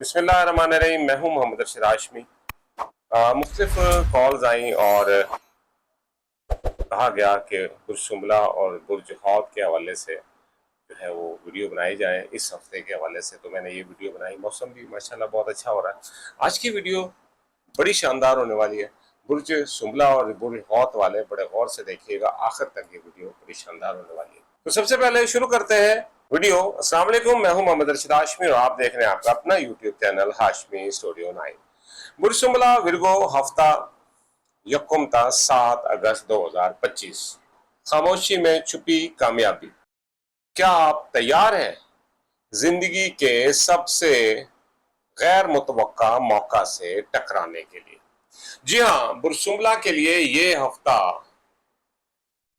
बिस्मिल्लाहिर्रहमानिर्रहीम। मैं हूं मोहम्मद अरशद हाशमी। मुख्तलिफ कॉल्स आई और कहा गया कि बुर्ज शुमला और बुर्ज हौद के हवाले से जो है वो वीडियो बनाई जाए इस हफ्ते के हवाले से। तो मैंने ये वीडियो बनाई। मौसम भी माशाल्लाह बहुत अच्छा हो रहा है। आज की वीडियो बड़ी शानदार होने वाली है। बुर्ज शुमला और बुर्ज हौद वाले बड़े गौर से देखिएगा, आखिर तक ये वीडियो बड़ी शानदार होने वाली है। तो सबसे पहले शुरू करते हैं वीडियो। अस्सलाम वालेकुम, मैं हूं मोहम्मद अरशद हाशमी और आप देख रहे हैं आपका अपना यूट्यूब चैनल हाशमी स्टूडियो 9। बुर्ज शुमला विरगो हफ्ता यकुम था 7 अगस्त 2025। खामोशी में छुपी कामयाबी। क्या आप तैयार हैं जिंदगी के सबसे गैर मुतवक्का मौका से टकराने के लिए? जी हाँ, बुर्ज शुमला के लिए ये हफ्ता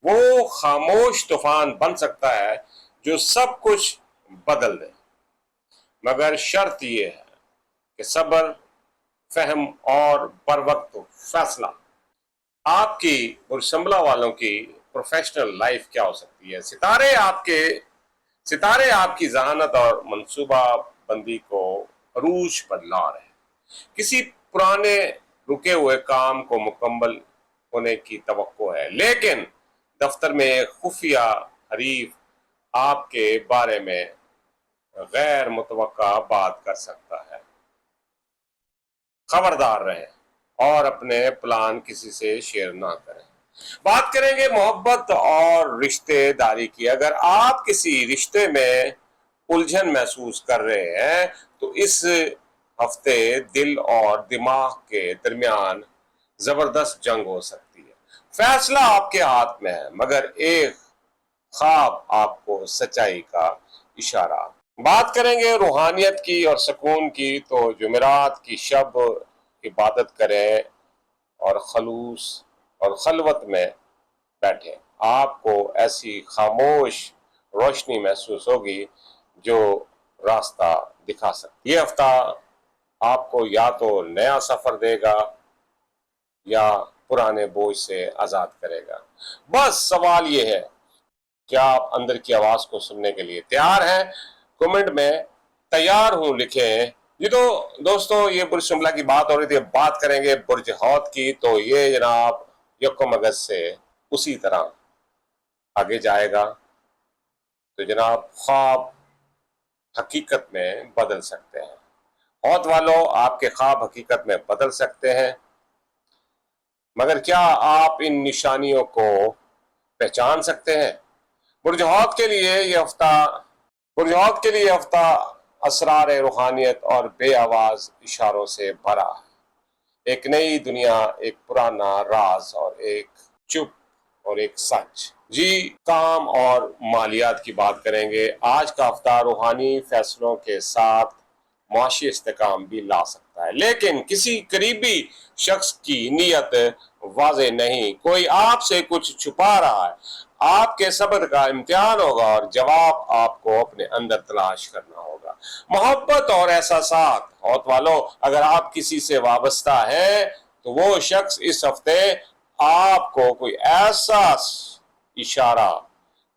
वो खामोश तूफान बन सकता है जो सब कुछ बदल दे, मगर शर्त ये है कि सब्र, फहम और बर वक्त फैसला। आपकी बुर्ज शुमला वालों की प्रोफेशनल लाइफ क्या हो सकती है? सितारे आपकी जहानत और मंसूबा बंदी को अरूज पर ला रहे हैं। किसी पुराने रुके हुए काम को मुकम्मल होने की तवक्को है, लेकिन दफ्तर में खुफिया हरीफ आपके बारे में गैर मुतवक्का बात कर सकता है। खबरदार रहें और अपने प्लान किसी से शेयर ना करें। बात करेंगे मोहब्बत और रिश्तेदारी की। अगर आप किसी रिश्ते में उलझन महसूस कर रहे हैं तो इस हफ्ते दिल और दिमाग के दरमियान जबरदस्त जंग हो सकती है। फैसला आपके हाथ में है, मगर एक ख्वाब आपको सच्चाई का इशारा। बात करेंगे रूहानियत की और सुकून की। तो जुमेरात की शब इबादत करें और खलूस और खलवत में बैठे। आपको ऐसी खामोश रोशनी महसूस होगी जो रास्ता दिखा सकती है। ये हफ्ता आपको या तो नया सफर देगा या पुराने बोझ से आजाद करेगा। बस सवाल ये है, क्या आप अंदर की आवाज को सुनने के लिए तैयार हैं? कमेंट में तैयार हूं लिखें। जी तो दोस्तों, ये बुर्ज शुमला की बात हो रही थी। बात करेंगे बुर्ज हौद की। तो ये जनाब यकम अगस्त से उसी तरह आगे जाएगा। तो जनाब ख्वाब हकीकत में बदल सकते हैं। हौद वालों, आपके ख्वाब हकीकत में बदल सकते हैं, मगर क्या आप इन निशानियों को पहचान सकते हैं? बुर्ज हौद के लिए ये हफ्ता बुर्ज हौद के लिए हफ्ता असरार रूहानियत और बे आवाज इशारों से भरा है। एक नई दुनिया, एक पुराना राज और एक चुप और एक सच। जी, काम और मालियात की बात करेंगे। आज का हफ्ता रूहानी फैसलों के साथ मुआशी इस्तेकाम भी ला सकता है, लेकिन किसी करीबी शख्स की नीयत वाज़े नहीं। कोई आपसे कुछ छुपा रहा है। आपके सब्र का इम्तिहान होगा और जवाब आपको अपने अंदर तलाश करना होगा। मोहब्बत और एहसासात। हौद वालों, अगर आप किसी से वाबस्ता हैं तो वो शख्स इस हफ्ते आपको कोई ऐसा इशारा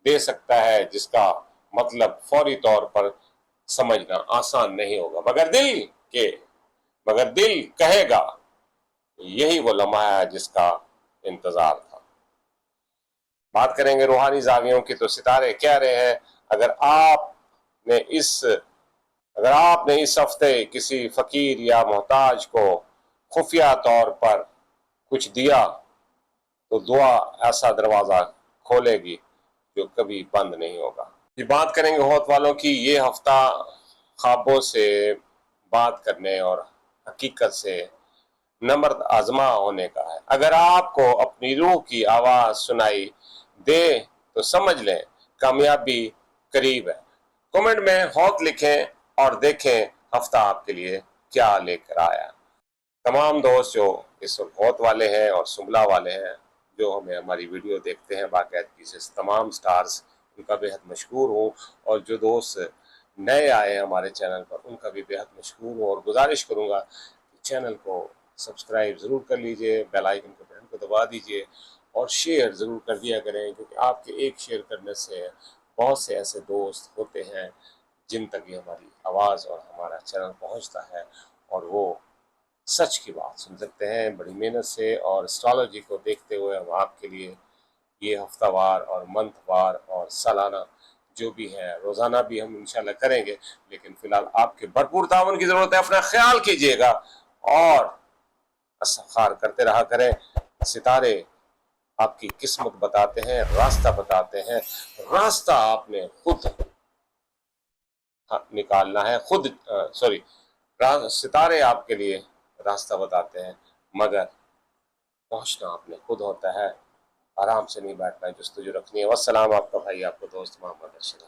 दे सकता है जिसका मतलब फौरी तौर पर समझना आसान नहीं होगा, मगर दिल कहेगा यही वो लम्हा है जिसका इंतजार था। बात करेंगे रूहानी जावियों की। तो सितारे कह रहे हैं, अगर आपने इस हफ्ते किसी फकीर या मोहताज को खुफिया तौर पर कुछ दिया तो दुआ ऐसा दरवाजा खोलेगी जो कभी बंद नहीं होगा। ये बात करेंगे हौद वालों की। ये हफ्ता ख्वाबों से बात करने और हकीकत से नम्र आजमा होने का है। अगर आपको अपनी रूह की आवाज सुनाई दे तो समझ लें कामयाबी करीब है। कमेंट में हौद लिखें और देखें हफ्ता आपके लिए क्या लेकर आया। तमाम दोस्त जो इस वक्त हौद वाले हैं और शुमला वाले हैं, जो हमें हमारी वीडियो देखते हैं बाकायदगी से, तमाम स्टार्स, उनका बेहद मशहूर हूँ। और जो दोस्त नए आए हैं हमारे चैनल पर, उनका भी बेहद मशहूर हूँ और गुजारिश करूँगा कि चैनल को सब्सक्राइब ज़रूर कर लीजिए, बेल आइकन के बटन को दबा दीजिए और शेयर ज़रूर कर दिया करें, क्योंकि आपके एक शेयर करने से बहुत से ऐसे दोस्त होते हैं जिन तक ये हमारी آواز اور ہمارا چینل پہنچتا ہے اور وہ سچ کی بات سن سکتے ہیں بڑی محنت سے. اور اسٹرالوجی کو دیکھتے ہوئے ہم آپ کے لیے یہ ہفتہ وار اور منتھ وار اور سالانہ جو بھی ہے روزانہ بھی ہم انشاءاللہ کریں گے. لیکن فی الحال آپ کے بھرپور تعاون کی ضرورت ہے. اپنا خیال کیجیے گا اور استغفار کرتے رہا کریں. ستارے آپ کی قسمت بتاتے ہیں، راستہ بتاتے ہیں. راستہ آپ نے خود نکالنا ہے. ستارے آپ کے لیے راستہ بتاتے ہیں مگر پہنچنا آپ نے خود ہوتا ہے. آرام سے نہیں بیٹھنا ہے، جستجو رکھنی ہے. والسلام، آپ کا بھائی، آپ کا دوست محمد ارشد.